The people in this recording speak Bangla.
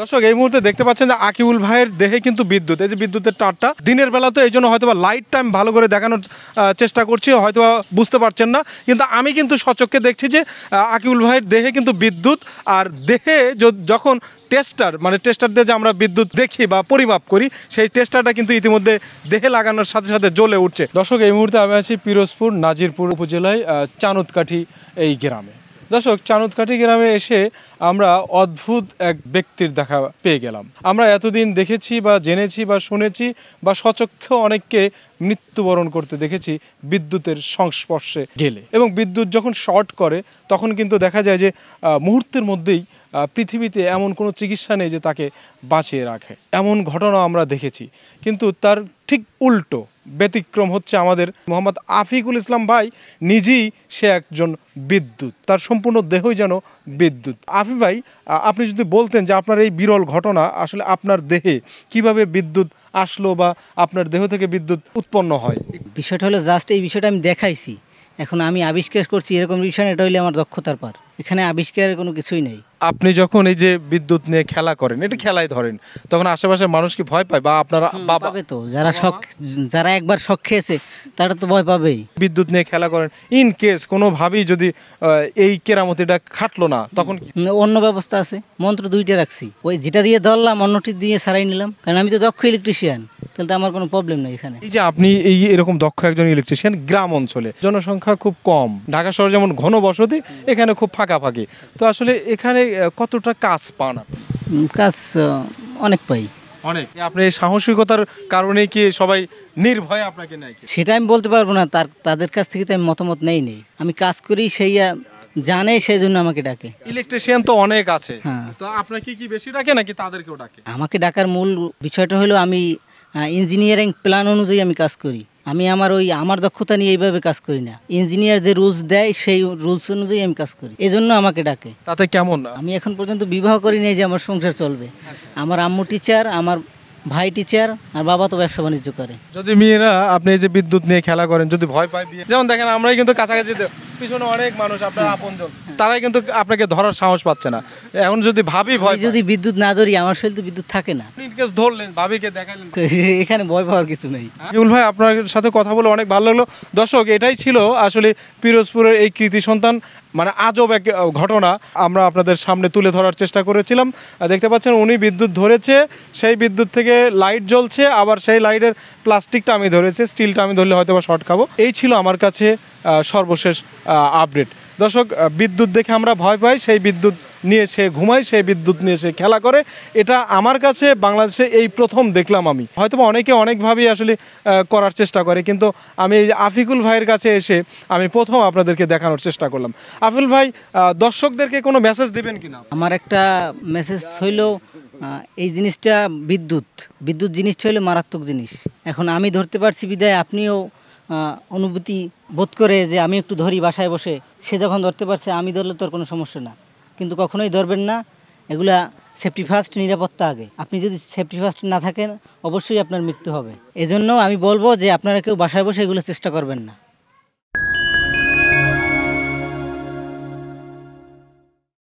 দর্শক এই মুহূর্তে দেখতে পাচ্ছেন যে আকিউল ভাইয়ের দেহে কিন্তু বিদ্যুৎ, এই যে বিদ্যুতের তারটা দিনের বেলা, তো এই জন্য হয়তোবা লাইট টাইম ভালো করে দেখানোর চেষ্টা করছি, হয়তো বুঝতে পারছেন না, কিন্তু আমি কিন্তু সচক্ষে দেখছি যে আকিউল ভাইয়ের দেহে কিন্তু বিদ্যুৎ। আর দেহে যখন টেস্টার, মানে টেস্টার দিয়ে যে আমরা বিদ্যুৎ দেখি বা পরিমাপ করি, সেই টেস্টারটা কিন্তু ইতিমধ্যে দেহে লাগানোর সাথে সাথে জ্বলে উঠছে। দর্শক এই মুহূর্তে আমি আছি পিরোজপুর নাজিরপুর উপজেলায় চানুতকাঠি এই গ্রামে। দর্শক চানুতকাঠি গ্রামে এসে আমরা অদ্ভুত এক ব্যক্তির দেখা পেয়ে গেলাম। আমরা এতদিন দেখেছি বা জেনেছি বা শুনেছি বা সচক্ষে অনেককে মৃত্যুবরণ করতে দেখেছি বিদ্যুতের সংস্পর্শে গেলে, এবং বিদ্যুৎ যখন শর্ট করে তখন কিন্তু দেখা যায় যে মুহূর্তের মধ্যেই পৃথিবীতে এমন কোনো চিকিৎসা নেই যে তাকে বাঁচিয়ে রাখে, এমন ঘটনা আমরা দেখেছি। কিন্তু তার ঠিক উল্টো ব্যতিক্রম হচ্ছে আমাদের মোহাম্মদ আফিকুল ইসলাম ভাই নিজেই সে একজন বিদ্যুৎ, তার সম্পূর্ণ দেহই যেন বিদ্যুৎ। আফি ভাই, আপনি যদি বলতেন যে আপনার এই বিরল ঘটনা, আসলে আপনার দেহে কিভাবে বিদ্যুৎ আসলো বা আপনার দেহ থেকে বিদ্যুৎ উৎপন্ন হয়। বিষয়টা হলো জাস্ট এই বিষয়টা আমি দেখাইছি, এখন আমি আবিষ্কার করছি এরকম বিষয়, এটা হইলে আমার দক্ষতার পার, এখানে আবিষ্কারের কোনো কিছুই নেই। আপনি যখন এই যে বিদ্যুৎ নিয়ে খেলা করেন, এটা খেলায় ধরেন, তখন আশেপাশের মানুষ কি ভয় পায় বা আপনারা পাবে তো, যারা একবার শখ খেয়েছে তারা তো ভয় পাবেই। বিদ্যুৎ নিয়ে খেলা করেন, ইন কেস কোনোভাবেই যদি এই কেরামতিটা খাটলো না, তখন অন্য ব্যবস্থা আছে, মন্ত্র দুইটা রাখছি, ওই যেটা দিয়ে ধরলাম অন্যটি দিয়ে সারাই নিলাম, কারণ আমি তো দক্ষ ইলেকট্রিশিয়ান, তাহলে তো আমার কোনো প্রবলেম নেই এখানে। এই যে আপনি এই এরকম দক্ষ একজন ইলেকট্রিশিয়ান, গ্রাম অঞ্চলে জনসংখ্যা খুব কম, ঢাকা শহরে যেমন ঘন বসতি, এখানে খুব ফাঁকাফাঁকি, তো আসলে এখানে কতটা কাজ পান আপনি? কাজ অনেক পাই। অনেক। আপনি এই সাহসিকতার কারণে কি সবাই নির্ভয়ে আপনাকে নেয়? সেটা আমি বলতে পারবো না, তাদের কাছ থেকে তো আমি মতামত নেই। আমি কাজ করি, সেই জানে, সেই জন্য আমাকে ডাকে। ইলেকট্রিশিয়ান তো অনেক আছে, হ্যাঁ, তো আপনাকে কি বেশি ডাকে নাকি তাদেরকেও ডাকে? আমাকে ডাকার মূল বিষয়টা হলো আমি ইঞ্জিনিয়ারিং প্ল্যান অনুযায়ী আমি কাজ করি। আমি আমার দক্ষতা নিয়ে এইভাবে কাজ করি না, ইঞ্জিনিয়ার যে রুলস দেয় সেই রুলস অনুযায়ী আমি কাজ করি, এজন্য আমাকে ডাকে। তাতে কেমন? আমি এখন পর্যন্ত বিবাহ করি নাই যে আমার সংসার চলবে। আমার আম্মু টিচার, আমার ভাই টিচার, আর বাবা তো ব্যবসা বাণিজ্য করে। যদি মেয়েরা আপনি এই যে বিদ্যুৎ নিয়ে খেলা করেন, যদি ভয় পায় বিয়ে, যেমন দেখেন আমরাই কিন্তু কাছাকাছি পিছনে অনেক মানুষ আপনার আপনজন, তারাই কিন্তু আপনাকে ধরার সাহস পাচ্ছে না। এখন যদি ভাবি ভয়, যদি বিদ্যুৎ না ধরি, আমার শরীরে তো বিদ্যুৎ থাকে না, ধরলেন ভাবিকে দেখালেন, এখানে ভয় পাওয়ার কিছু নেই। আকিউল ভাই, আপনার সাথে কথা বলে অনেক ভালো লাগলো। দর্শক, এটাই ছিল আসলে পিরোজপুরের এই কৃতি সন্তান, মানে আজব এক ঘটনা আমরা আপনাদের সামনে তুলে ধরার চেষ্টা করেছিলাম। দেখতে পাচ্ছেন উনি বিদ্যুৎ ধরেছে, সেই বিদ্যুৎ থেকে লাইট জ্বলছে, আবার সেই লাইটের প্লাস্টিকটা আমি ধরেছি, স্টিলটা আমি ধরলে হয়তো বা শর্ট খাবো। এই ছিল আমার কাছে সর্বশেষ আপডেট। দর্শক, বিদ্যুৎ দেখে আমরা ভয় পাই, সেই বিদ্যুৎ নিয়ে সে ঘুমায়, সেই বিদ্যুৎ নিয়ে সে খেলা করে, এটা আমার কাছে বাংলাদেশে এই প্রথম দেখলাম আমি। হয়তো অনেকে অনেকভাবেই আসলে করার চেষ্টা করে, কিন্তু আমি এই আফিকুল ভাইয়ের কাছে এসে আমি প্রথম আপনাদেরকে দেখানোর চেষ্টা করলাম। আফিকুল ভাই, দর্শকদেরকে কোনো মেসেজ দেবেন কিনা? আমার একটা মেসেজ হইল, এই জিনিসটা বিদ্যুৎ জিনিসটা হলো মারাত্মক জিনিস। এখন আমি ধরতে পারছি বিদায় আপনিও অনুভূতি বোধ করে যে আমি একটু ধরি বাসায় বসে, সে যখন ধরতে পারছে, আমি ধরলে তোর কোনো সমস্যা না, কিন্তু কখনোই ধরবেন না। এগুলা সেফটি ফার্স্ট, নিরাপত্তা আগে। আপনি যদি সেফটি ফার্স্ট না থাকেন, অবশ্যই আপনার মৃত্যু হবে। এজন্য আমি বলবো যে আপনারা কেউ বাসায় বসে এগুলো চেষ্টা করবেন না।